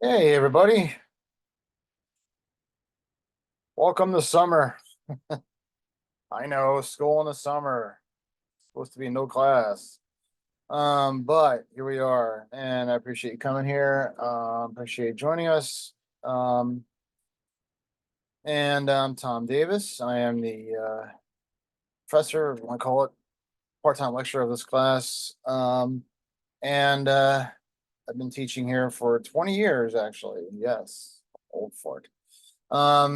Hey, everybody. Welcome to summer. I know, school in the summer. Supposed to be no class. But here we are, and I appreciate you coming here. Appreciate you joining us. Um, and I'm Tom Davis. I am the professor, if you want to call it, part-time lecturer of this class. And I've been teaching here for 20 years, actually. Yes, old fart.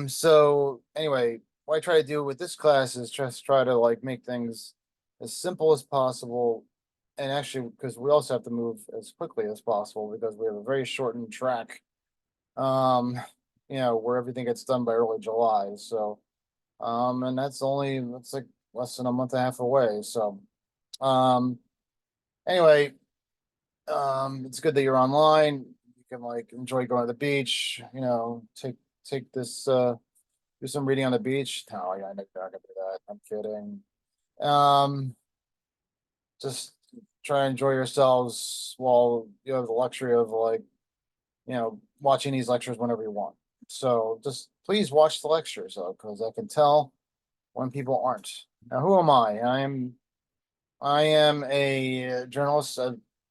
So anyway, what I try to do with this class is just try to like make things as simple as possible. And actually, because we also have to move as quickly as possible because we have a very shortened track, um, where everything gets done by early July. So, and that's like less than a month and a half away. So, um, anyway, it's good that you're online. You can like enjoy going to the beach, take this, do some reading on the beach. No, yeah, I'm not gonna do that. I'm kidding. Um, just try and enjoy yourselves while you have the luxury of like, watching these lectures whenever you want. So just please watch the lectures though, because I can tell when people aren't. Now, who am I? I am a journalist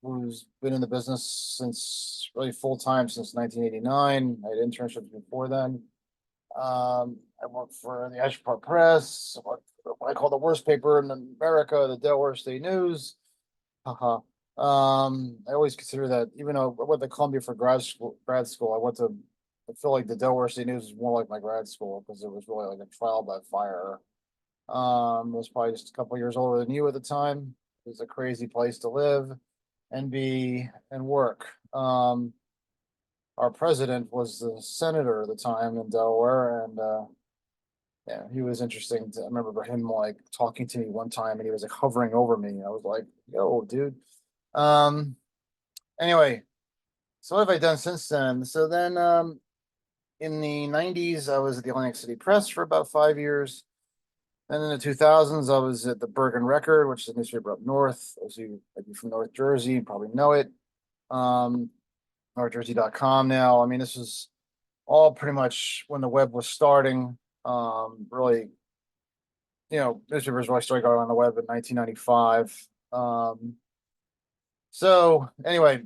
who's been in the business since really full time since 1989. I had internships before then. I worked for the Ashport Press, what I call the worst paper in America, the Delaware State News. Haha. I always consider that, even though I went to Columbia for grad school, I feel like the Delaware State News is more like my grad school because it was really like a trial by fire. I was probably just a couple years older than you at the time. It was a crazy place to live and be and work. Our president was the senator at the time in Delaware, and yeah, he was interesting. I remember him like talking to me one time, and he was like hovering over me. I was like, "Yo, dude." Um. Anyway, so what have I done since then? So then, in the '90s, I was at the Atlantic City Press for about 5 years. Then in the 2000s, I was at the Bergen Record, which is a newspaper up north. Those of you might be from North Jersey, you probably know it. Um, NorthJersey.com now. I mean, this was all pretty much when the web was starting. Really, newspapers really started going on the web in 1995. Um, so anyway,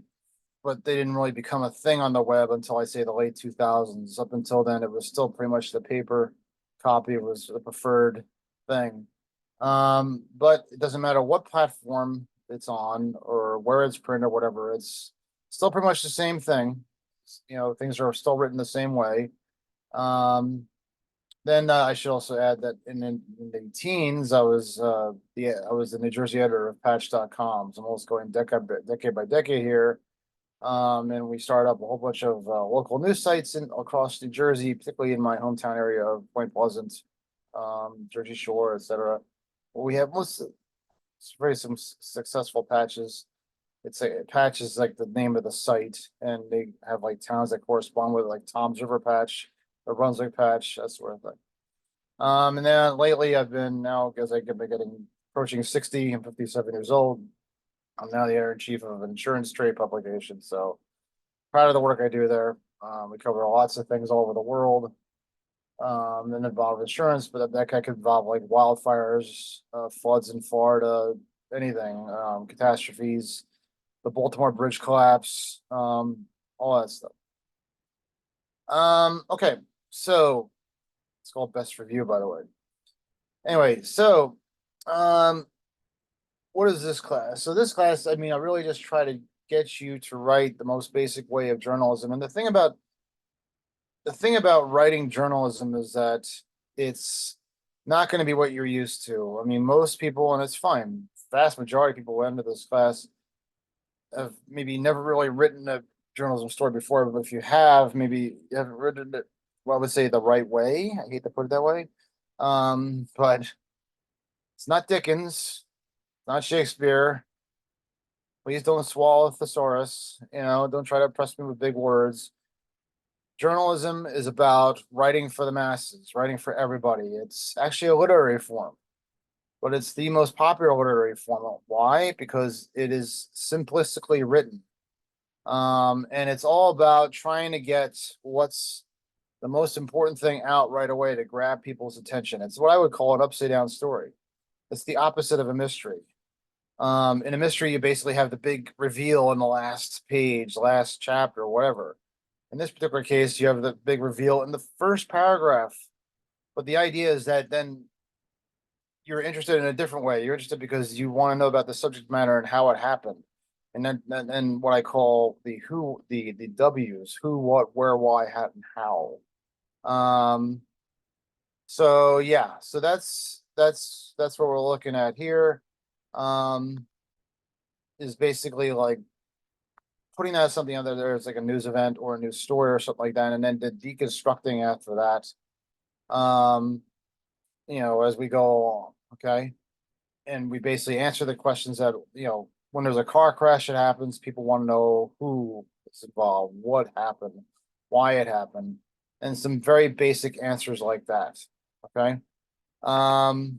but they didn't really become a thing on the web until I say the late 2000s. Up until then, it was still pretty much the paper copy was the preferred thing. But it doesn't matter what platform it's on or where it's printed or whatever, it's still pretty much the same thing. Things are still written the same way. Um, then I should also add that in the teens, I was the New Jersey editor of Patch.com. So I'm almost going decade by decade here. And we started up a whole bunch of local news sites across New Jersey, particularly in my hometown area of Point Pleasant, Jersey Shore, etc. Well, we have most very some successful patches. It's a patch is like the name of the site, and they have like towns that correspond with it, like Tom's River Patch, the Brunswick Patch, that sort of thing. And then lately I've been now as I've been getting approaching 60 and 57 years old. I'm now the editor in chief of an insurance trade publication. So proud of the work I do there. We cover lots of things all over the world. And involve insurance, but that could involve like wildfires, floods in Florida, anything, catastrophes, the Baltimore Bridge collapse, all that stuff. Okay, so it's called Best Review, by the way. Anyway, so um, what is this class? So this class, I mean, I really just try to get you to write the most basic way of journalism. And the thing about writing journalism is that it's not going to be what you're used to. I mean, most people, and it's fine, vast majority of people who enter this class have maybe never really written a journalism story before, but if you have, maybe you haven't written it, well, I would say the right way. I hate to put it that way. But it's not Dickens, not Shakespeare. Please don't swallow a thesaurus. Don't try to impress me with big words. Journalism is about writing for the masses, writing for everybody. It's actually a literary form, but it's the most popular literary form. Why? Because it is simplistically written. And it's all about trying to get what's the most important thing out right away to grab people's attention. It's what I would call an upside down story. It's the opposite of a mystery. In a mystery, you basically have the big reveal in the last page, last chapter, whatever. In this particular case, you have the big reveal in the first paragraph. But the idea is that then you're interested in a different way. You're interested because you want to know about the subject matter and how it happened. And then what I call the who, the W's, who, what, where, why, and how. Um, so yeah, so that's what we're looking at here. Um, is basically like putting out something out there as like a news event or a news story or something like that, and then deconstructing after that. As we go along, okay? And we basically answer the questions that, when there's a car crash that happens, people want to know who is involved, what happened, why it happened, and some very basic answers like that. Okay. Let's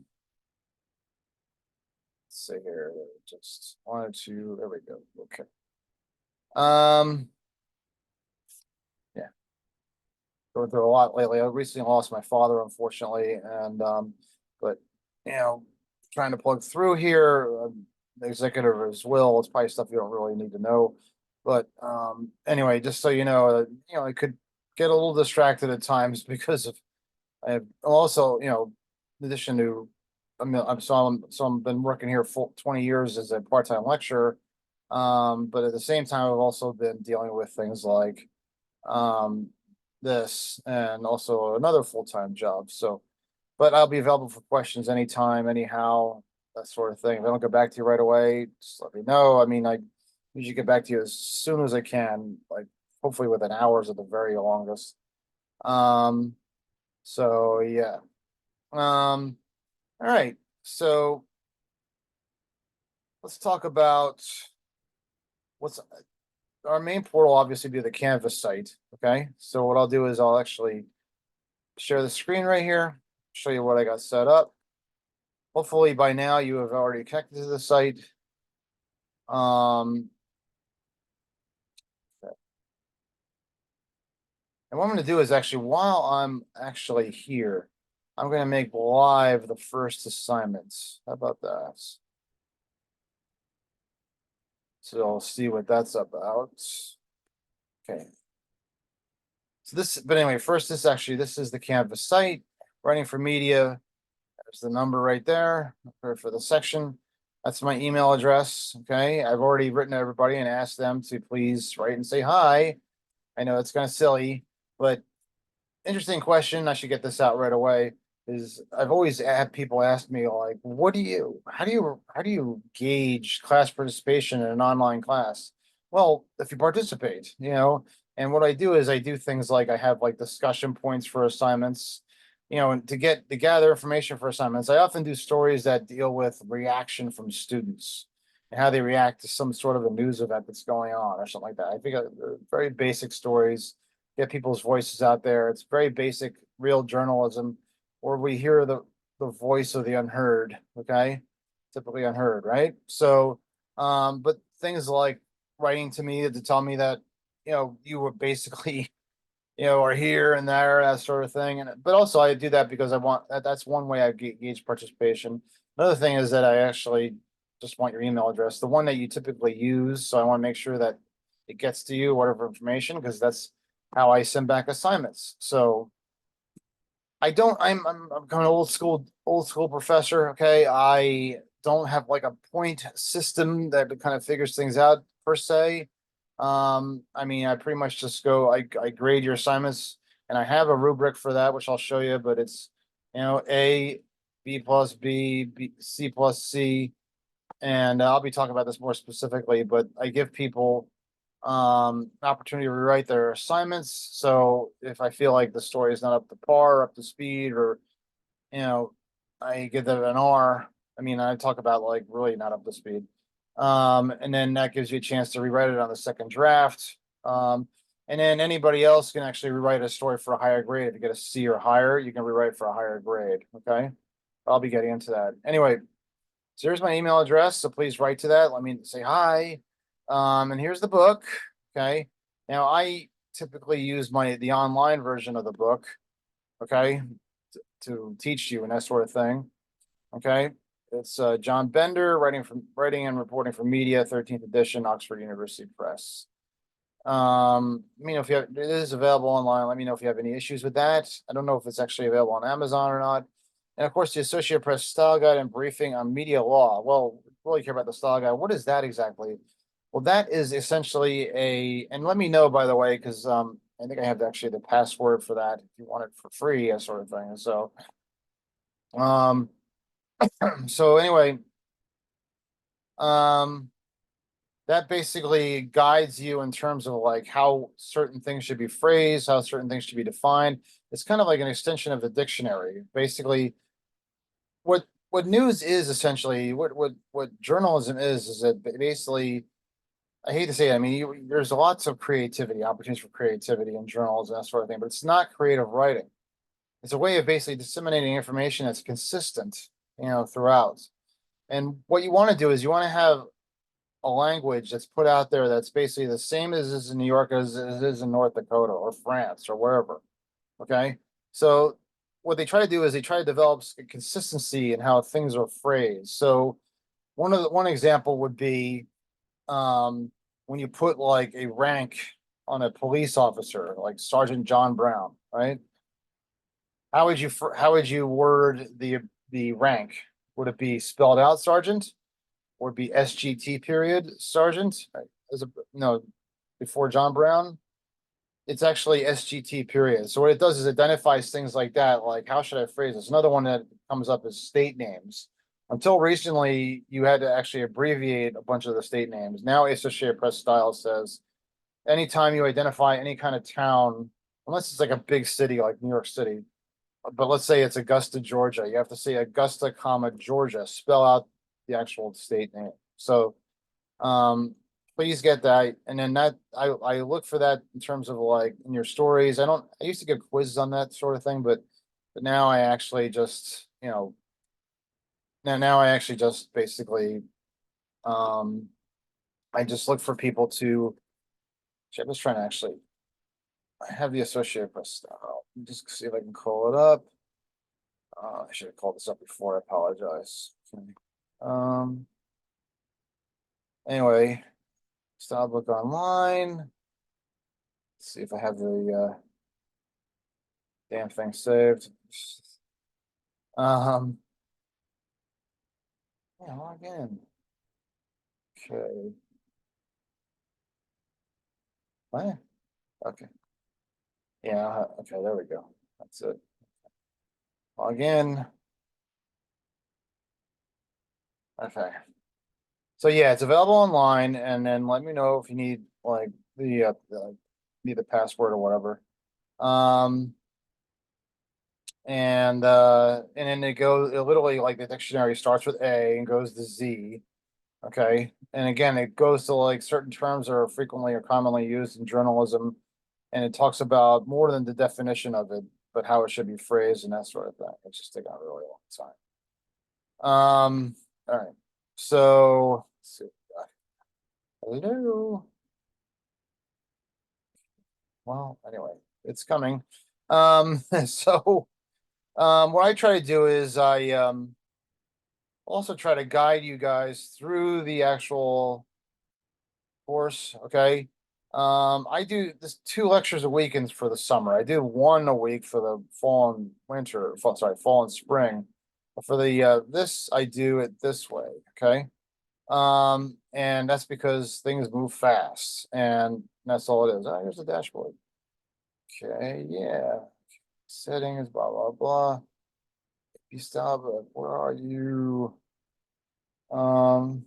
see here. Just wanted to, there we go. Okay. Yeah, going through a lot lately. I recently lost my father, unfortunately, and but you know, trying to plug through here. The executive of his will. It's probably stuff you don't really need to know, but anyway, just so you know, I could get a little distracted at times because of I have also, in addition to, I've been working here full 20 years as a part-time lecturer. But at the same time, I've also been dealing with things like um this and also another full-time job. So, but I'll be available for questions anytime, anyhow, that sort of thing. If I don't get back to you right away, just let me know. I mean, I usually get back to you as soon as I can, like hopefully within hours at the very longest. Um, so yeah. All right. So let's talk about what's our main portal, obviously be the Canvas site. Okay. So what I'll do is I'll actually share the screen right here, show you what I got set up. Hopefully by now you have already connected to the site. And what I'm going to do is actually, while I'm actually here, I'm going to make live the first assignments. How about that? So I'll see what that's about. Okay. So but anyway, first, this is the Canvas site, writing for media. There's the number right there for the section. That's my email address. Okay. I've already written to everybody and asked them to please write and say hi. I know it's kind of silly, but interesting question. I should get this out right away. Is I've always had people ask me like, how do you gauge class participation in an online class? Well, if you participate, and what I do is I do things like I have like discussion points for assignments, and to gather information for assignments. I often do stories that deal with reaction from students and how they react to some sort of a news event that's going on or something like that. I think very basic stories, get people's voices out there. It's very basic, real journalism, where we hear the voice of the unheard. Okay, typically unheard, right? So, but things like writing to me to tell me that you were basically are here and there, that sort of thing. And but also I do that because I want that's one way I gauge participation. Another thing is that I actually just want your email address, the one that you typically use. So I want to make sure that it gets to you, whatever information, because that's how I send back assignments. So I don't, I'm kind of old school professor. Okay. I don't have like a point system that kind of figures things out per se. I mean, I pretty much just I grade your assignments and I have a rubric for that, which I'll show you, but it's, A, B plus B, C plus C. And I'll be talking about this more specifically, but I give people opportunity to rewrite their assignments. So if I feel like the story is not up to par, up to speed, or you know, I give them an R. I mean, I talk about like really not up to speed. And then that gives you a chance to rewrite it on the second draft. And then anybody else can actually rewrite a story for a higher grade. If you get a C or higher, you can rewrite for a higher grade. Okay. I'll be getting into that. Anyway, so here's my email address. So please write to that. Let me say hi. And here's the book. Okay. Now I typically use the online version of the book, okay, to teach you and that sort of thing. Okay. It's John Bender writing and reporting for media, 13th edition, Oxford University Press. Let me know if you have it is available online. Let me know if you have any issues with that. I don't know if it's actually available on Amazon or not. And of course, the Associated Press Style Guide and Briefing on Media Law. Well, we really care about the Style Guide. What is that exactly? Well, that is essentially and let me know, by the way, because I think I have actually the password for that if you want it for free, that sort of thing. So um so anyway, um that basically guides you in terms of like how certain things should be phrased, how certain things should be defined. It's kind of like an extension of the dictionary. Basically, what news is essentially what journalism is that basically I hate to say it, I mean there's lots of creativity, opportunities for creativity in journalism, that sort of thing, but it's not creative writing. It's a way of basically disseminating information that's consistent, throughout. And what you want to do is you want to have a language that's put out there that's basically the same as is in New York as it is in North Dakota or France or wherever. Okay. So what they try to do is they try to develop consistency in how things are phrased. So one example would be when you put like a rank on a police officer, like Sergeant John Brown, right? How would you word the rank? Would it be spelled out sergeant? Would be SGT period sergeant, as a no before John Brown. It's actually SGT period. So what it does is identifies things like that. Like how should I phrase this? Another one that comes up is state names. Until recently, you had to actually abbreviate a bunch of the state names. Now Associated Press style says anytime you identify any kind of town, unless it's like a big city like New York City, but let's say it's Augusta, Georgia. You have to say Augusta, comma, Georgia. Spell out the actual state name. So please get that. And then I look for that in terms of like in your stories. I used to give quizzes on that sort of thing, but now I actually just, now I actually just basically um I just look for people to I'm just trying to actually I have the Associated Press stuff. Just see if I can call it up. I should have called this up before. I apologize. Okay. Um, anyway, style book online. Let's see if I have the damn thing saved. Um, yeah, log in. Okay. What? Okay. Yeah, okay, there we go. That's it. Log in. Okay. So yeah, it's available online, and then let me know if you need like need the password or whatever. Um, and then it literally like the dictionary starts with A and goes to Z. Okay. And again, it goes to like certain terms that are frequently or commonly used in journalism. And it talks about more than the definition of it, but how it should be phrased and that sort of thing. It's just taking a really long time. All right. So let's see. Hello. Well, anyway, it's coming. So what I try to do is I also try to guide you guys through the actual course. Okay. I do this 2 lectures a week for the summer. I do one a week for the fall and winter, fall and spring. But for the this, I do it this way. Okay. And that's because things move fast, and that's all it is. Oh, here's the dashboard. Okay, yeah. Settings, blah blah blah. You stop it. Where are you? Um,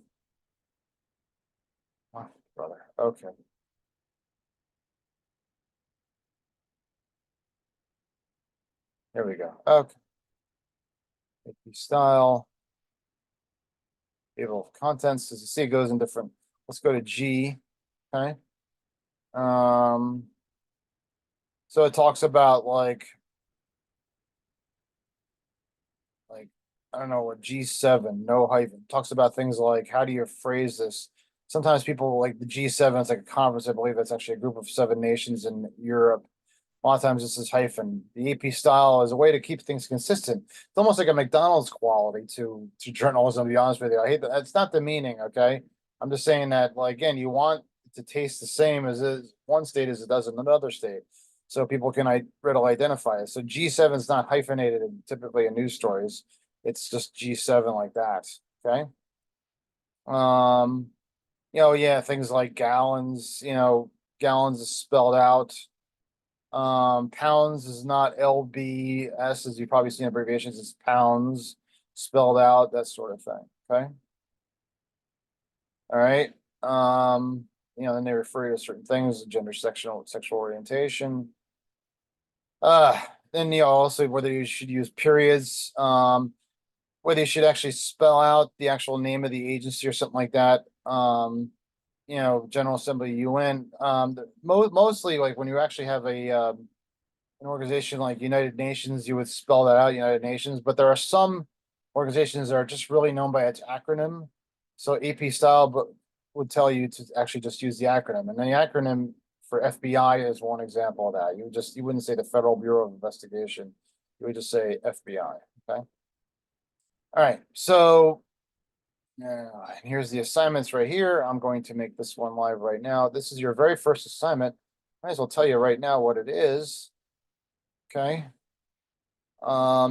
oh, brother. Okay. There we go. Okay. Style, table of contents. As you see, it goes in different. Let's go to G. Okay. Um, so it talks about like I don't know what G7, no hyphen. Talks about things like how do you phrase this? sometimes people like the G7 is like a conference. I believe that's actually a group of 7 nations in Europe. A lot of times this is hyphen. The AP style is a way to keep things consistent. It's almost like a McDonald's quality to journalism, to be honest with you. I hate that. It's not the meaning, okay? I'm just saying that, like, again, you want it to taste the same as one state as it does in another state. So people can readily identify it. So G7 is not hyphenated typically in news stories. It's just G7 like that. Okay. Um, yeah, things like gallons, gallons is spelled out. Pounds is not LBS, as you've probably seen abbreviations, it's pounds spelled out, that sort of thing. Okay. All right. Then they refer to certain things, gender, sexual orientation. Uh, then also whether you should use periods, whether you should actually spell out the actual name of the agency or something like that. General Assembly, UN. Mostly like when you actually have an organization like United Nations, you would spell that out, United Nations, but there are some organizations that are just really known by its acronym. So AP style but would tell you to actually just use the acronym. And the acronym for FBI is one example of that. You wouldn't say the Federal Bureau of Investigation. You would just say FBI. Okay. All right. So here's the assignments right here. I'm going to make this one live right now. This is your very first assignment. Might as well tell you right now what it is. Okay.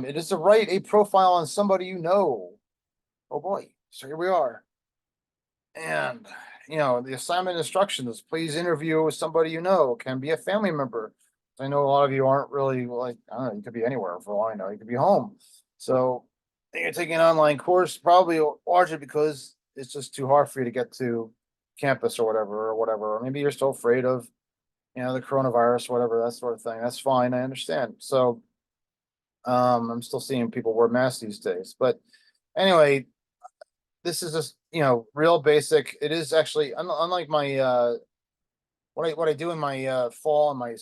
It is to write a profile on somebody you know. Oh boy. So here we are. And the assignment instructions, please interview with somebody you know, can be a family member. I know a lot of you aren't really like, I don't know, you could be anywhere for all I know, you could be home. So you're taking an online course, probably largely because it's just too hard for you to get to campus or whatever. Or maybe you're still afraid of, the coronavirus, whatever, that sort of thing. That's fine. I understand. So I'm still seeing people wear masks these days. But anyway, this is just, real basic. It is actually unlike my what I do in my fall and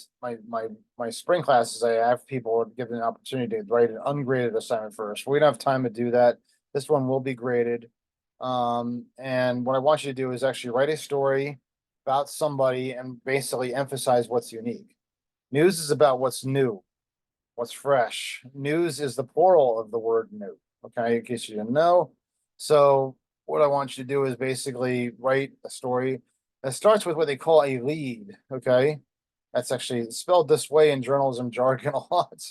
my spring classes, I have people given an opportunity to write an ungraded assignment first. We don't have time to do that. This one will be graded. And what I want you to do is actually write a story about somebody and basically emphasize what's unique. News is about what's new, what's fresh. News is the plural of the word new. Okay, in case you didn't know. So what I want you to do is basically write a story that starts with what they call a lead. Okay, that's actually spelled this way in journalism jargon a lot.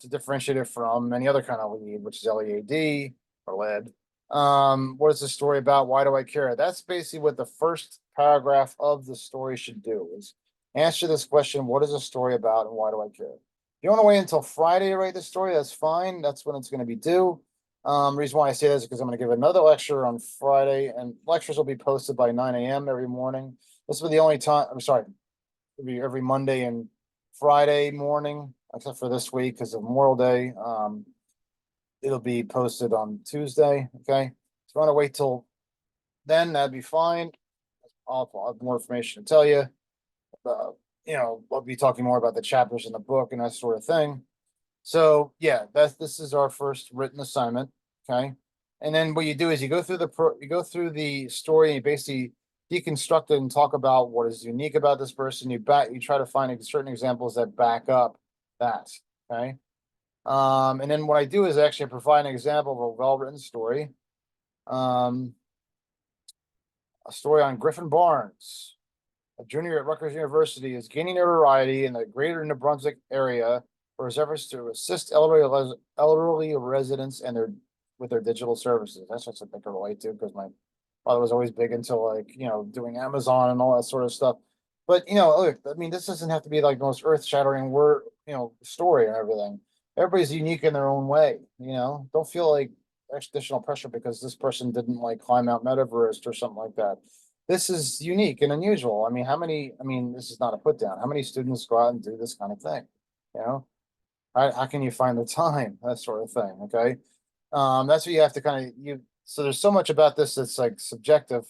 To differentiate it from any other kind of lead, which is LEAD or lead. What is the story about? Why do I care? That's basically what the first paragraph of the story should do is answer this question: what is the story about and why do I care? If you want to wait until Friday to write the story, that's fine. That's when it's going to be due. Reason why I say that is because I'm going to give another lecture on Friday, and lectures will be posted by 9 a.m. every morning. This will be the only time. I'm sorry, it'll be every Monday and Friday morning, except for this week because of Memorial Day. It'll be posted on Tuesday. Okay, so if you want to wait till then, that'd be fine. I'll have more information to tell you. I'll be talking more about the chapters in the book and that sort of thing. So yeah, this is our first written assignment. Okay. And then what you do is you go through the story and you basically deconstruct it and talk about what is unique about this person. You try to find certain examples that back up that. Okay. And then what I do is actually provide an example of a well-written story. A story on Griffin Barnes, a junior at Rutgers University, is gaining notoriety in the greater New Brunswick area for his efforts to assist elderly residents and with their digital services. That's what I can relate to because my father was always big into doing Amazon and all that sort of stuff. But look, I mean, this doesn't have to be like the most earth-shattering story and everything. Everybody's unique in their own way. Don't feel like additional pressure because this person didn't like climb Mount Everest or something like that. This is unique and unusual. I mean, this is not a put down. How many students go out and do this kind of thing? You know, how can you find the time? That sort of thing. Okay. That's what you have to so there's so much about this that's like subjective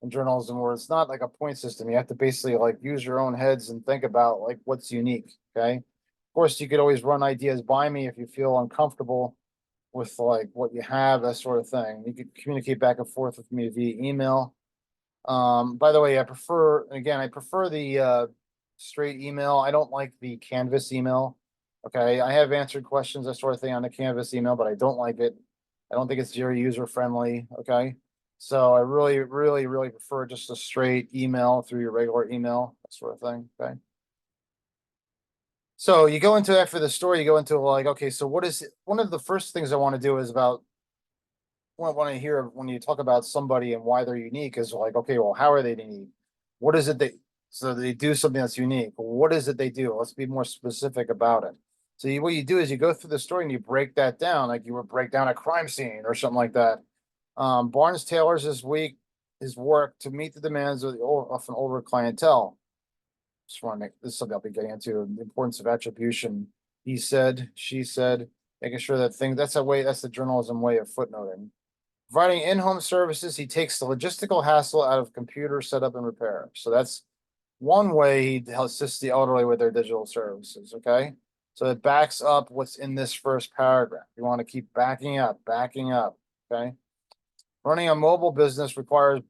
in journalism where it's not like a point system. You have to basically like use your own heads and think about like what's unique. Okay. Of course, you could always run ideas by me if you feel uncomfortable with like what you have, that sort of thing. You could communicate back and forth with me via email. By the way, I prefer, again, I prefer the straight email. I don't like the Canvas email. Okay, I have answered questions, that sort of thing on the Canvas email, but I don't like it. I don't think it's very user friendly. Okay. So I really, really, really prefer just a straight email through your regular email, that sort of thing. Okay. So you go into, after the story, you go into like, okay, so what is one of the first things I want to do is about when I hear when you talk about somebody and why they're unique is like, okay, well, how are they unique? What is it so they do something that's unique? What is it they do? Let's be more specific about it. So what you do is you go through the story and you break that down, like you would break down a crime scene or something like that. Barnes tailors his work to meet the demands of an older clientele. Just want to make this is something I'll be getting into the importance of attribution. He said, she said, making sure that that's the journalism way of footnoting. Providing in-home services, he takes the logistical hassle out of computer setup and repair. So that's one way he assists the elderly with their digital services. Okay. So it backs up what's in this first paragraph. You want to keep backing up, backing up. Okay. Running a mobile business requires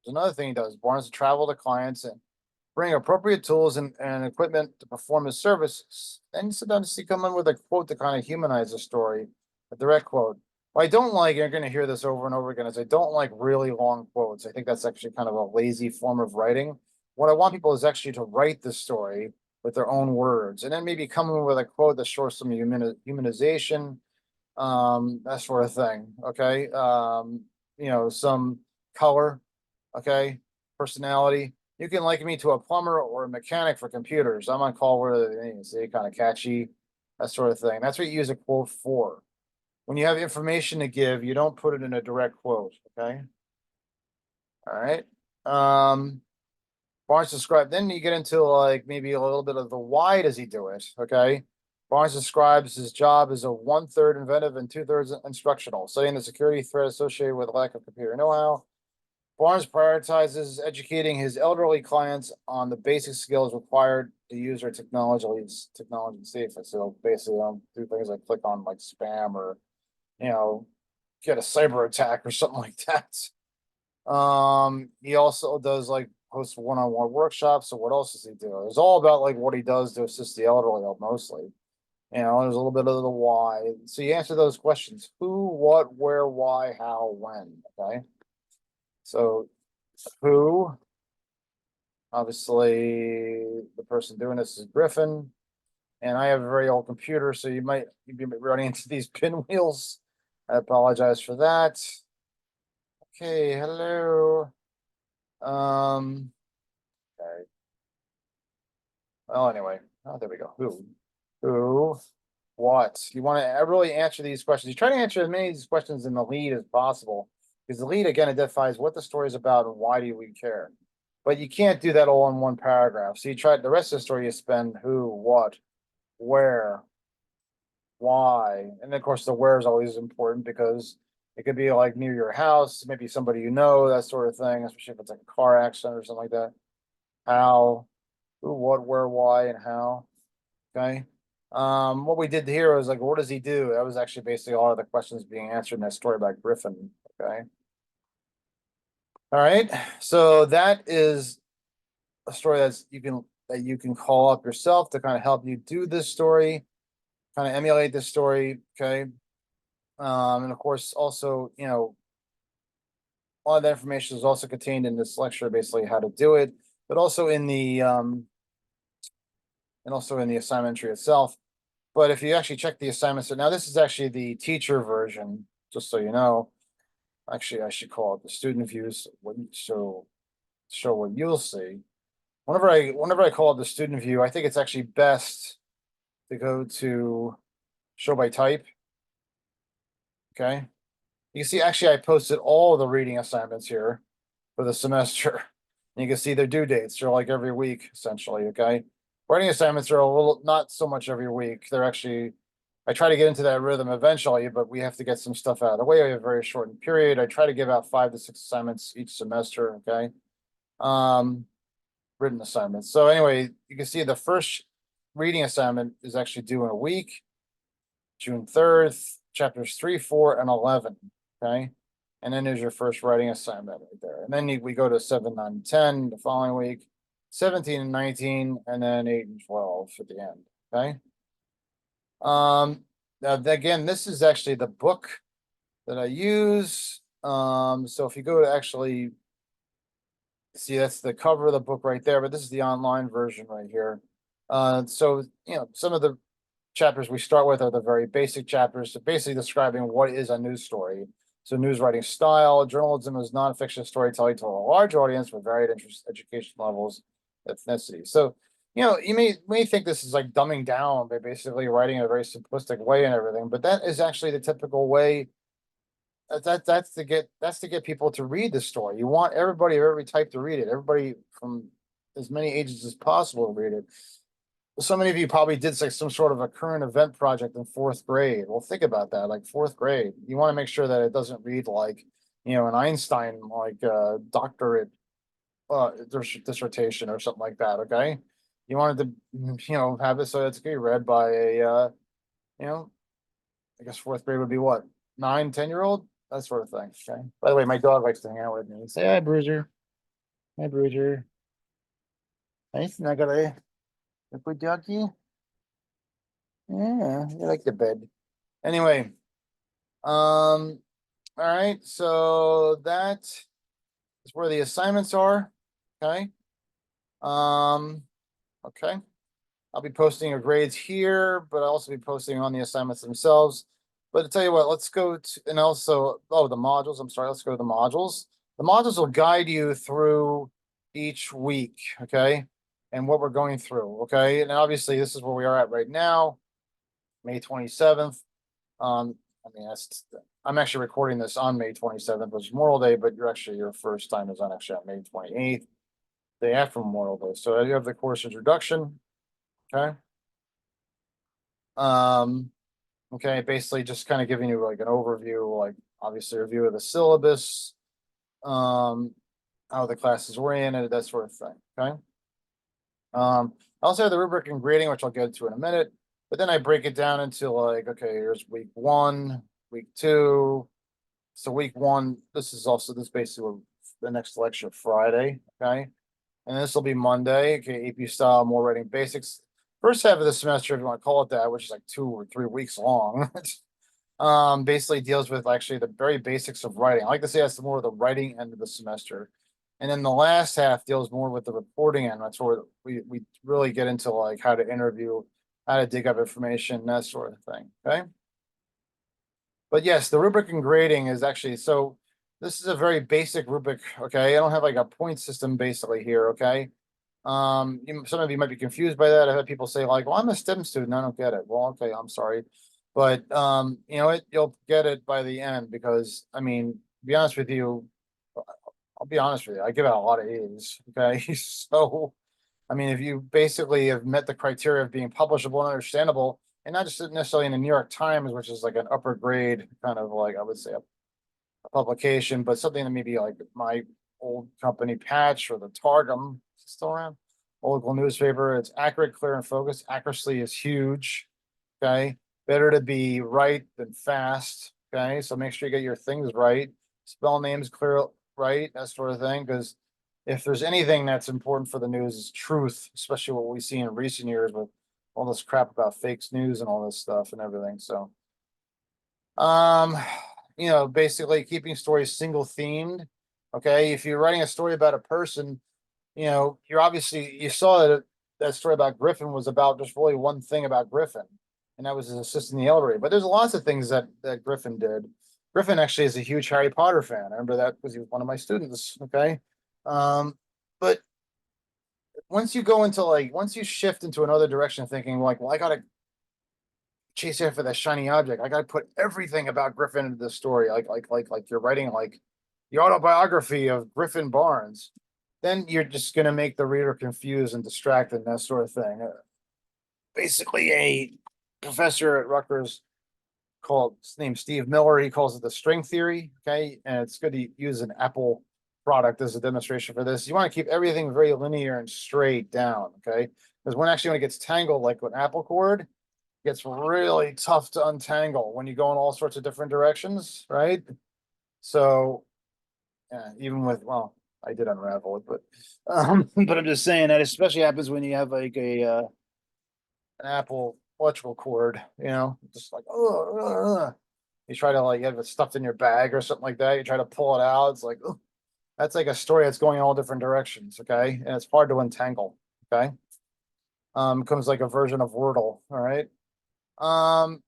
another thing he does. Barnes to travel to clients and bring appropriate tools and equipment to perform his services. And sometimes he come in with a quote to kind of humanize the story, a direct quote. What I don't like, you're going to hear this over and over again, is I don't like really long quotes. I think that's actually kind of a lazy form of writing. What I want people is actually to write the story with their own words, and then maybe come in with a quote that shows some humanization, that sort of thing. Okay, some color. Okay, personality. You can liken me to a plumber or a mechanic for computers. I'm on call where they need. See, kind of catchy, that sort of thing. That's what you use a quote for. When you have information to give, you don't put it in a direct quote. Okay. All right. Barnes described, then you get into like maybe a little bit of the why does he do it? Okay. Barnes describes his job as a 1/3 inventive and 2/3 instructional, studying the security threat associated with lack of computer know-how. Barnes prioritizes educating his elderly clients on the basic skills required to use their technology safely. So basically, do things like click on like spam or you know get a cyber attack or something like that. He also does like host one-on-one workshops. So what else does he do? It's all about like what he does to assist the elderly mostly. There's a little bit of the why. So you answer those questions: who, what, where, why, how, when. Okay. So who, obviously, the person doing this is Griffin, and I have a very old computer, so you'd be running into these pinwheels. I apologize for that. Okay, hello. Okay. Well, anyway, there we go. Who, what? You want to really answer these questions. You try to answer as many of these questions in the lead as possible, because the lead again identifies what the story is about and why do we care. But you can't do that all in one paragraph. So you try the rest of the story, you spend who, what, where, why, and of course the where is always important because it could be like near your house, maybe somebody you know, that sort of thing, especially if it's like a car accident or something like that. How, who, what, where, why, and how. Okay. What we did here was like, what does he do? That was actually basically all of the questions being answered in that story by Griffin. Okay. All right. So that is a story that you can call up yourself to kind of help you do this story, kind of emulate this story. Okay. And of course, also, a lot of that information is also contained in this lecture, basically how to do it, but also in the assignment tree itself. But if you actually check the assignments, so now this is actually the teacher version, just so you know. Actually, I should call it the student views. Show what you'll see. Whenever I call it the student view, I think it's actually best to go to show by type. Okay. You can see actually I posted all the reading assignments here for the semester. And you can see their due dates. They're like every week, essentially. Okay. Writing assignments are a little not so much every week. They're actually I try to get into that rhythm eventually, but we have to get some stuff out of the way. We have a very shortened period. I try to give out 5 to 6 assignments each semester. Okay. Written assignments. So anyway, you can see the first reading assignment is actually due in a week, June 3rd, chapters 3, 4, and 11. Okay. And then there's your first writing assignment right there. And then we go to 7, 9, and 10 the following week, 17 and 19, and then 8 and 12 at the end. Okay. Now again, this is actually the book that I use. So if you go to actually see, that's the cover of the book right there, but this is the online version right here. So some of the chapters we start with are the very basic chapters, so basically describing what is a news story. So news writing style, journalism is nonfiction storytelling to a large audience with varied interest, education levels, ethnicity. So, you may think this is like dumbing down by basically writing in a very simplistic way and everything, but that is actually the typical way. That's to get people to read the story. You want everybody of every type to read it. Everybody from as many ages as possible to read it. So many of you probably did like some sort of a current event project in fourth grade. Well, think about that, like fourth grade. You want to make sure that it doesn't read like, an Einstein like doctorate dissertation or something like that. Okay, you wanted to have it so it's gonna be read by a I guess fourth grade would be what, 9, 10 year old, that sort of thing. Okay. By the way, my dog likes to hang out with me. Say hi, Bruiser. Hi, Bruiser. Nice, not gonna. A good doggy. Yeah, you like the bed. Anyway, all right, so that is where the assignments are. Okay. Um, okay. I'll be posting your grades here, but I'll also be posting on the assignments themselves. But to tell you what, let's go to, and also, the modules. I'm sorry, let's go to the modules. The modules will guide you through each week, okay? And what we're going through, okay? And obviously, this is where we are at right now, May 27th. I'm actually recording this on May 27th, which is Memorial Day, but your first time is on actually on May 28th, day after Memorial Day. So you have the course introduction, okay? Okay, basically just kind of giving you like an overview, like obviously a review of the syllabus, how the class is oriented, that sort of thing, okay? I also have the rubric and grading, which I'll get to in a minute, but then I break it down into like, okay, here's week 1, week 2. So week 1, this basically the next lecture Friday, okay? And this will be Monday, okay, AP style, more writing basics. First half of the semester, if you want to call it that, which is like 2 or 3 weeks long, basically deals with actually the very basics of writing. I like to say that's more of the writing end of the semester. And then the last half deals more with the reporting end. That's where we really get into like how to interview, how to dig up information, that sort of thing. Okay. But yes, the rubric and grading is actually, so this is a very basic rubric. Okay. I don't have like a point system basically here. Okay. Some of you might be confused by that. I've had people say like, well, I'm a STEM student. I don't get it. Well, okay, I'm sorry. But you'll get it by the end because to be honest with you, I'll be honest with you, I give out a lot of A's. Okay. So if you basically have met the criteria of being publishable and understandable, and not just necessarily in the New York Times, which is like an upper grade kind of like, I would say a publication, but something that maybe like my old company Patch or the Targum, is it still around? Local newspaper. It's accurate, clear, and focused. Accuracy is huge. Okay. Better to be right than fast. Okay. So make sure you get your things right. Spell names clear, right? That sort of thing. Because if there's anything that's important for the news is truth, especially what we see in recent years with all this crap about fake news and all this stuff and everything. So, basically keeping stories single themed. Okay. If you're writing a story about a person, you saw that story about Griffin was about just really one thing about Griffin, and that was his assist in the elevator. But there's lots of things that Griffin did. Griffin actually is a huge Harry Potter fan. I remember that because he was one of my students. Okay. But once you shift into another direction, thinking like, well, I gotta chase after that shiny object. I gotta put everything about Griffin into the story, like you're writing like the autobiography of Griffin Barnes. Then you're just going to make the reader confused and distracted and that sort of thing. Basically, a professor at Rutgers named Steve Miller, he calls it the string theory. Okay. And it's good to use an Apple product as a demonstration for this. You want to keep everything very linear and straight down. Okay. Because when it gets tangled, like an Apple cord, it gets really tough to untangle when you go in all sorts of different directions, right? So, yeah, even with, well, I did unravel it, but but I'm just saying that especially happens when you have like an Apple electrical cord, just like, you try to like have it stuffed in your bag or something like that. You try to pull it out. It's like, ugh. That's like a story that's going in all different directions. Okay. And it's hard to untangle. Okay. Comes like a version of Wordle. All right.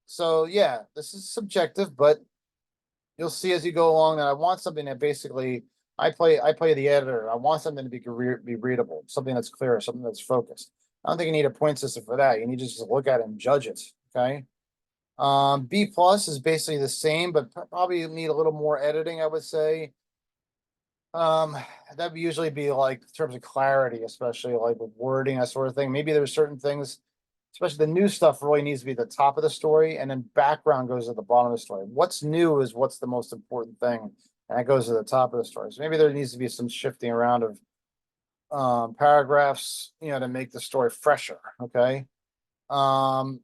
So yeah, this is subjective, but you'll see as you go along that I want something that basically I play the editor. I want something to be readable, something that's clear, something that's focused. I don't think you need a point system for that. You need to just look at it and judge it. Okay. B plus is basically the same, but probably need a little more editing, I would say. Um, that would usually be like in terms of clarity, especially like with wording, that sort of thing. Maybe there's certain things, especially the new stuff really needs to be the top of the story, and then background goes at the bottom of the story. What's new is what's the most important thing, and that goes to the top of the story. So maybe there needs to be some shifting around of paragraphs, to make the story fresher. Okay. Um,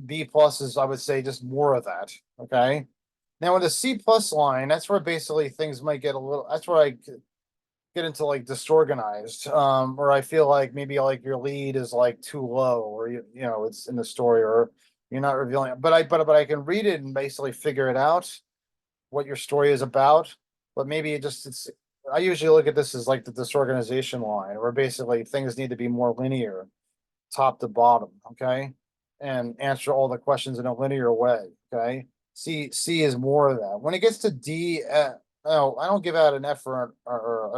B plus is, I would say, just more of that. Okay. Now with the C plus line, that's where basically things might get a little. That's where I get into like disorganized, or I feel like maybe like your lead is like too low, or it's in the story, or you're not revealing it. But I can read it and basically figure it out what your story is about. But maybe it's. I usually look at this as like the disorganization line, where basically things need to be more linear, top to bottom. Okay, and answer all the questions in a linear way. Okay. C is more of that. When it gets to D, no, I don't give out an F or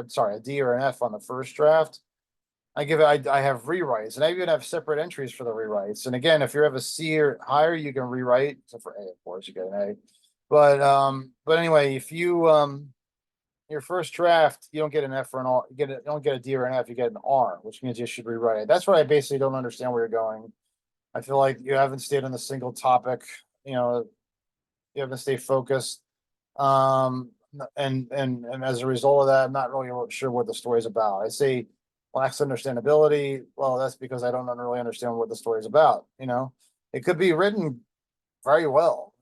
sorry, a D or an F on the first draft. I give it. I have rewrites, and I even have separate entries for the rewrites. And again, if you have a C or higher, you can rewrite. Except for A, of course, you get an A. But anyway, if you your first draft, you don't get an F or an R. You don't get a D or an F. You get an R, which means you should rewrite it. That's where I basically don't understand where you're going. I feel like you haven't stayed on a single topic. You know, you haven't stayed focused. Um, and as a result of that, I'm not really sure what the story is about. I say lacks understandability. Well, that's because I don't really understand what the story is about. It could be written very well,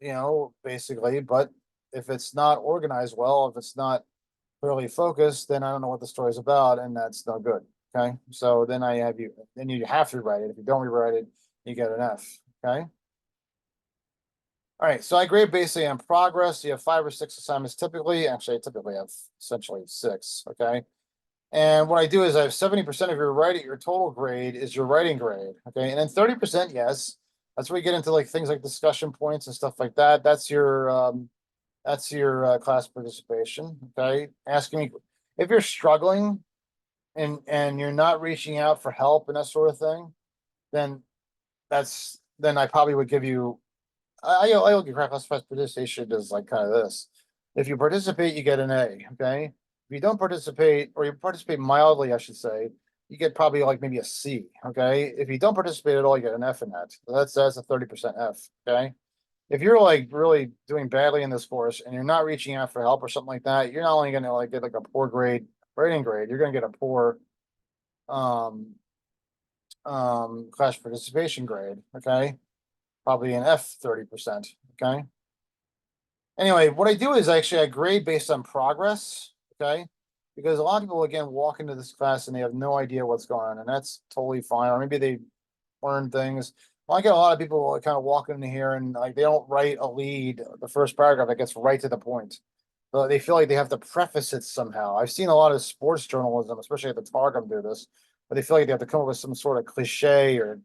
basically, but if it's not organized well, if it's not clearly focused, then I don't know what the story is about, and that's no good. Okay, so then you have to rewrite it. If you don't rewrite it, you get an F. Okay. All right, so I grade basically on progress. You have 5 or 6 assignments typically. Actually, I typically have essentially 6. Okay. And what I do is I have 70% of your writing, your total grade is your writing grade. Okay. And then 30%, yes. That's where you get into like things like discussion points and stuff like that. That's your class participation. Okay. Asking me if you're struggling and you're not reaching out for help and that sort of thing, then then I probably would give you I look at craft classified participation as like kind of this. If you participate, you get an A. Okay. If you don't participate, or you participate mildly, I should say, you get probably like maybe a C. Okay. If you don't participate at all, you get an F in that. So that's a 30% F. Okay. If you're like really doing badly in this course and you're not reaching out for help or something like that, you're not only going to like get like a poor grade rating grade, you're going to get a poor um class participation grade. Okay. Probably an F 30%. Okay. Anyway, what I do is actually I grade based on progress. Okay. Because a lot of people again walk into this class and they have no idea what's going on, and that's totally fine. Or maybe they learn things. Well, I get a lot of people kind of walk into here and like they don't write a lead, the first paragraph that gets right to the point. So they feel like they have to preface it somehow. I've seen a lot of sports journalism, especially at the Targum, do this, but they feel like they have to come up with some sort of cliche or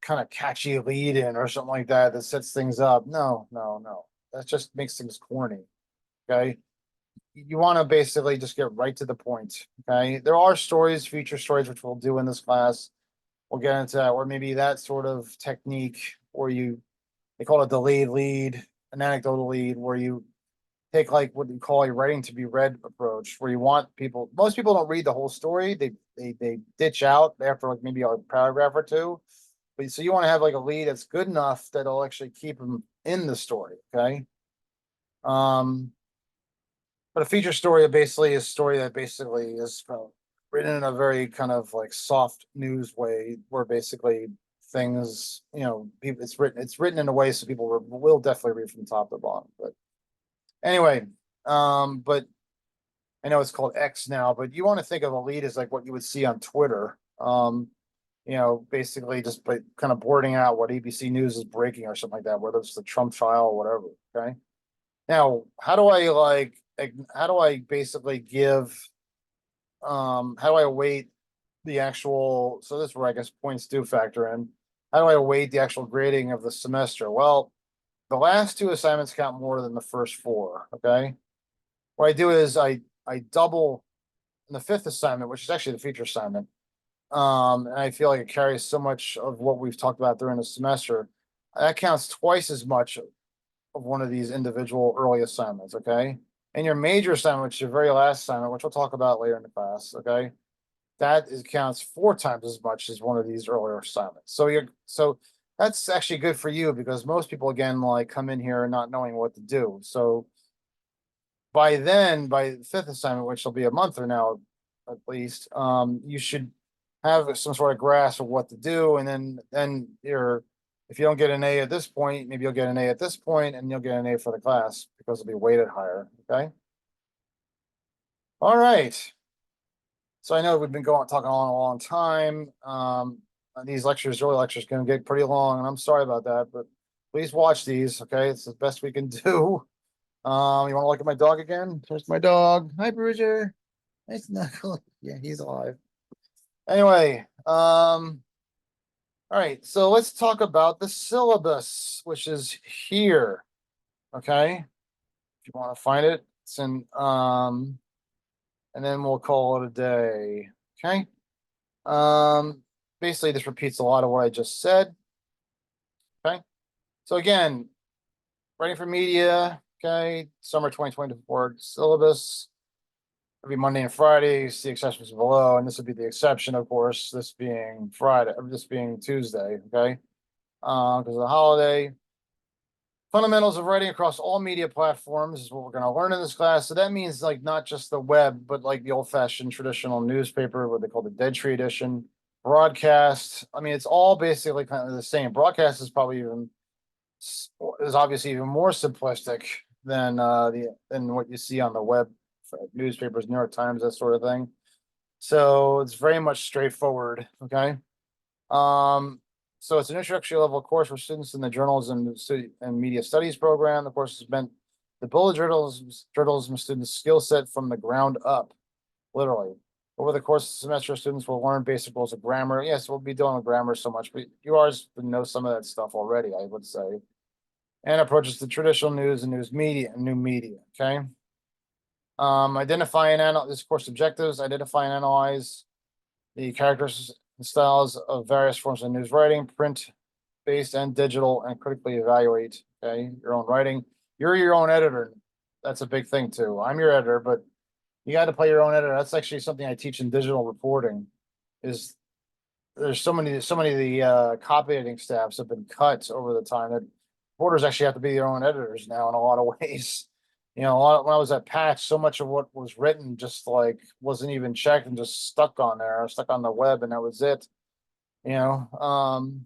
kind of catchy lead in or something like that that sets things up. No, no, no. That just makes things corny. Okay. You want to basically just get right to the point. Okay. There are stories, future stories, which we'll do in this class. We'll get into that, or maybe that sort of technique where they call it delayed lead, an anecdotal lead, where you take like what you call a writing to be read approach, where you want most people don't read the whole story. They ditch out after like maybe a paragraph or two. But so you want to have like a lead that's good enough that'll actually keep them in the story. Okay. Um, but a feature story basically is a story that basically is written in a very kind of like soft news way, where basically things, people, it's written in a way so people will definitely read from top to bottom. But anyway, But I know it's called X now, but you want to think of elite as like what you would see on Twitter. Basically just by kind of blurting out what ABC News is breaking or something like that, whether it's the Trump trial or whatever. Okay. Now, how do I basically give, how do I weight the actual, so this is where I guess points do factor in. How do I weight the actual grading of the semester? Well, the last two assignments count more than the first four. Okay. What I do is I double in the fifth assignment, which is actually the feature assignment. And I feel like it carries so much of what we've talked about during the semester. That counts twice as much of one of these individual early assignments, okay? And your major assignment, which is your very last assignment, which we'll talk about later in the class, okay? That is counts four times as much as one of these earlier assignments. So that's actually good for you because most people again like come in here not knowing what to do. So by then, by the fifth assignment, which will be a month or now at least, you should have some sort of grasp of what to do, and then you're if you don't get an A at this point, maybe you'll get an A at this point, and you'll get an A for the class because it'll be weighted higher. Okay. All right. So I know we've been talking on a long time. These lectures, early lectures, going to get pretty long, and I'm sorry about that, but please watch these. Okay, it's the best we can do. You want to look at my dog again? There's my dog. Hi, Bruiser. Nice knuckle. Yeah, he's alive. Anyway, all right, so let's talk about the syllabus, which is here. Okay, if you want to find it, it's in and then we'll call it a day. Okay. Um, Basically, this repeats a lot of what I just said. Okay. So again, writing for media. Okay, summer 2024 syllabus. Every Monday and Friday, see exceptions below, and this would be the exception, of course, this being Friday, or this being Tuesday, okay? Because of the holiday. Fundamentals of writing across all media platforms is what we're going to learn in this class. So that means like not just the web, but like the old-fashioned traditional newspaper, what they call the Dead Tree edition, broadcast. I mean, it's all basically kind of the same. Broadcast is probably is obviously even more simplistic than than what you see on the web, newspapers, New York Times, that sort of thing. So it's very much straightforward. Okay. Um, so it's an introductory level course for students in the journalism and media studies program. The course is meant to build a journalism students' skill set from the ground up, literally. Over the course of the semester, students will learn basic rules of grammar. Yes, we'll be dealing with grammar so much, but you always know some of that stuff already, I would say. And approaches to traditional news and news media and new media. Okay. Identify and analyze this course objectives, identify and analyze the characters and styles of various forms of news writing, print based and digital, and critically evaluate, okay, your own writing. You're your own editor. That's a big thing too. I'm your editor, but you got to play your own editor. That's actually something I teach in digital reporting is there's so many of the copy editing staffs have been cut over the time that reporters actually have to be their own editors now in a lot of ways. When I was at Patch, so much of what was written just like wasn't even checked and just stuck on there, stuck on the web, and that was it. You know,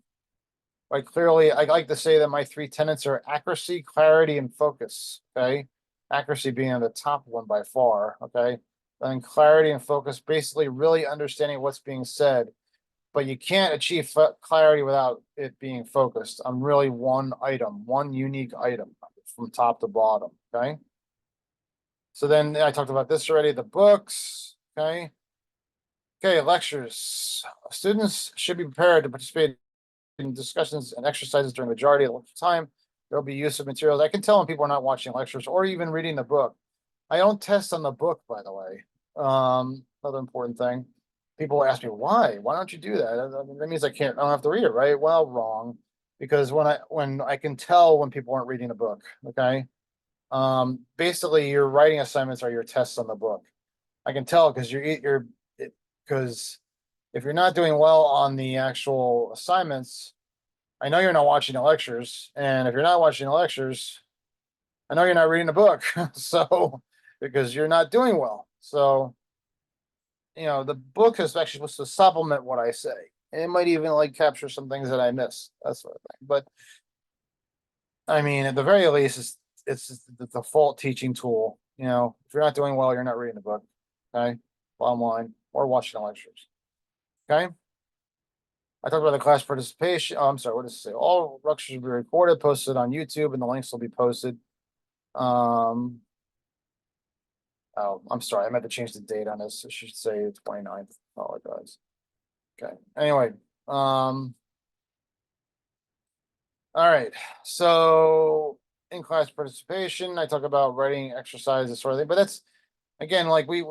like clearly, I like to say that my three tenets are accuracy, clarity, and focus. Okay, accuracy being the top one by far. Okay, and clarity and focus, basically really understanding what's being said, but you can't achieve clarity without it being focused on really one item, one unique item from top to bottom. Okay. So then I talked about this already, the books. Okay. Okay, lectures. Students should be prepared to participate in discussions and exercises during the majority of the time. There'll be use of materials. I can tell when people are not watching lectures or even reading the book. I don't test on the book, by the way. Another important thing. People ask me why. Why don't you do that? That means I don't have to read it, right? Well, wrong. Because when I can tell when people aren't reading a book, okay. Basically your writing assignments are your tests on the book. I can tell because because if you're not doing well on the actual assignments, I know you're not watching the lectures, and if you're not watching the lectures, I know you're not reading the book. So because you're not doing well. So the book is actually supposed to supplement what I say. And it might even like capture some things that I miss, that sort of thing. But I mean, at the very least, it's the default teaching tool. you know, if you're not doing well, you're not reading the book. Okay, bottom line, or watching the lectures. Okay. I talked about the class participation. Oh, I'm sorry, what does it say? All lectures will be recorded, posted on YouTube, and the links will be posted. Oh, I'm sorry, I meant to change the date on this. It should say 29th. Apologize. Okay, anyway, all right, so in class participation, I talk about writing exercises, sort of thing, but that's, again, like we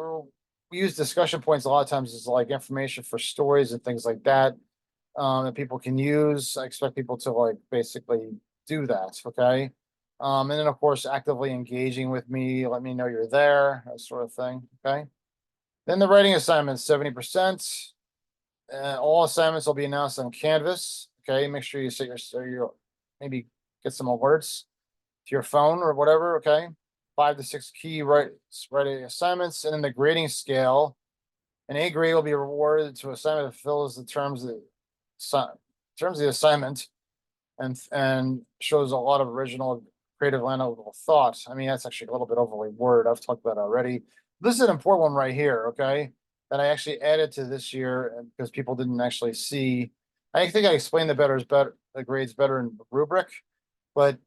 use discussion points a lot of times as like information for stories and things like that. That people can use. I expect people to like basically do that, okay? And then of course, actively engaging with me, let me know you're there, that sort of thing, okay? Then the writing assignments, 70%. All assignments will be announced on Canvas, okay? Make sure you set your maybe get some alerts to your phone or whatever, okay? 5 to 6 key writing assignments, and then the grading scale. An A grade will be rewarded to assignment that fulfills the terms of the assignment and shows a lot of original creative analytical thought. I mean, that's actually a little bit overly worded. I've talked about that already. This is an important one right here, okay? That I actually added to this year because people didn't actually see. I think I explained the grades better in the rubric, but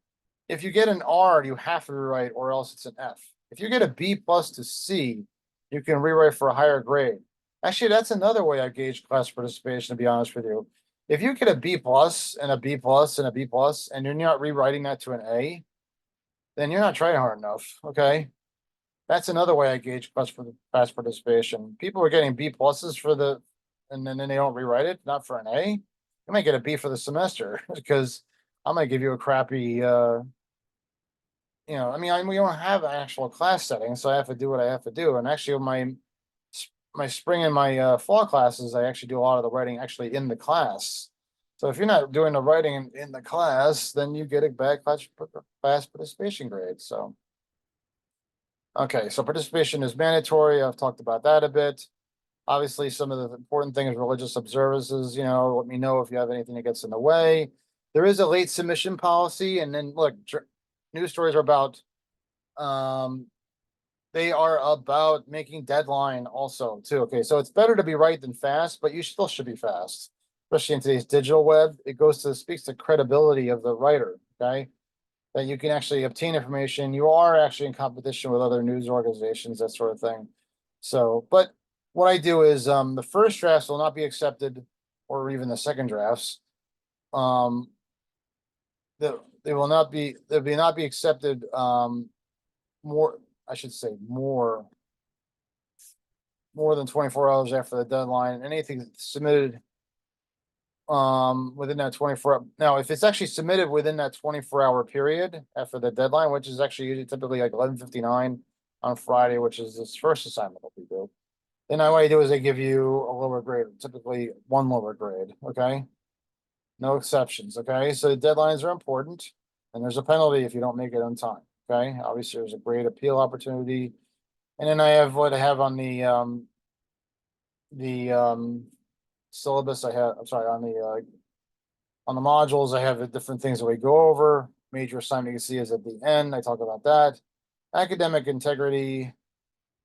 if you get an R, you have to rewrite, or else it's an F. If you get a B plus to C, you can rewrite for a higher grade. Actually, that's another way I gauge class participation, to be honest with you. If you get a B plus and a B plus and a B plus, and you're not rewriting that to an A, then you're not trying hard enough, okay? That's another way I gauge class participation. People are getting B pluses and then they don't rewrite it, not for an A. You might get a B for the semester because I'm gonna give you a crappy, I mean, we don't have an actual class setting, so I have to do what I have to do. And actually, my spring and my fall classes, I actually do a lot of the writing actually in the class. So if you're not doing the writing in the class, then you get a bad class participation grade. So, okay, so participation is mandatory. I've talked about that a bit. Obviously, some of the important things, religious observances, let me know if you have anything that gets in the way. There is a late submission policy, and then look, news stories are about they are about making deadline also too. Okay, so it's better to be right than fast, but you still should be fast, especially in today's digital web. It speaks to credibility of the writer, okay? That you can actually obtain information. You are actually in competition with other news organizations, that sort of thing. So, but what I do is the first drafts will not be accepted, or even the second drafts. They will not be accepted more, I should say more than 24 hours after the deadline. Anything submitted within that 24 now, if it's actually submitted within that 24-hour period after the deadline, which is actually usually typically like 11:59 on Friday, which is this first assignment will be due, then what I do is they give you a lower grade, typically one lower grade, okay? No exceptions, okay? So the deadlines are important, and there's a penalty if you don't make it on time, okay? Obviously, there's a great appeal opportunity. And then I have what I have on the syllabus. I'm sorry, on the modules, I have the different things that we go over. Major assignment you can see is at the end. I talk about that. Academic integrity,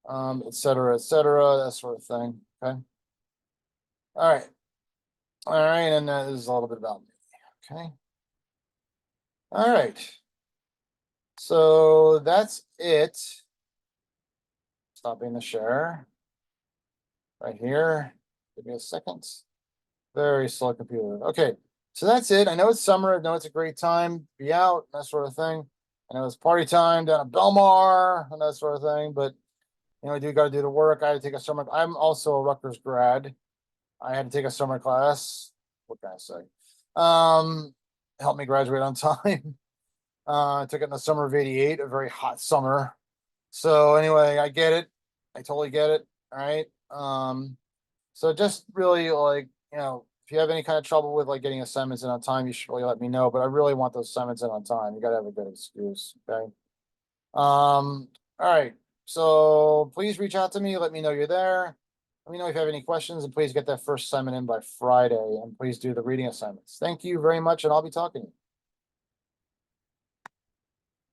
et cetera, that sort of thing. Okay. All right. All right, and that is a little bit about me. Okay. All right. So that's it. Stopping the share right here. Give me a second. Very slow computer. Okay, so that's it. I know it's summer. I know it's a great time to be out, that sort of thing. I know it's party time down at Belmar and that sort of thing, but I do got to do the work. I had to take a summer. I'm also a Rutgers grad. I had to take a summer class. What can I say? Helped me graduate on time. I took it in the summer of '88, a very hot summer. So anyway, I get it. I totally get it. All right. So just really like, if you have any kind of trouble with like getting assignments in on time, you should really let me know. But I really want those assignments in on time. You gotta have a good excuse. Okay. All right. So please reach out to me. Let me know you're there. Let me know if you have any questions, and please get that first assignment in by Friday. And please do the reading assignments. Thank you very much, and I'll be talking to you.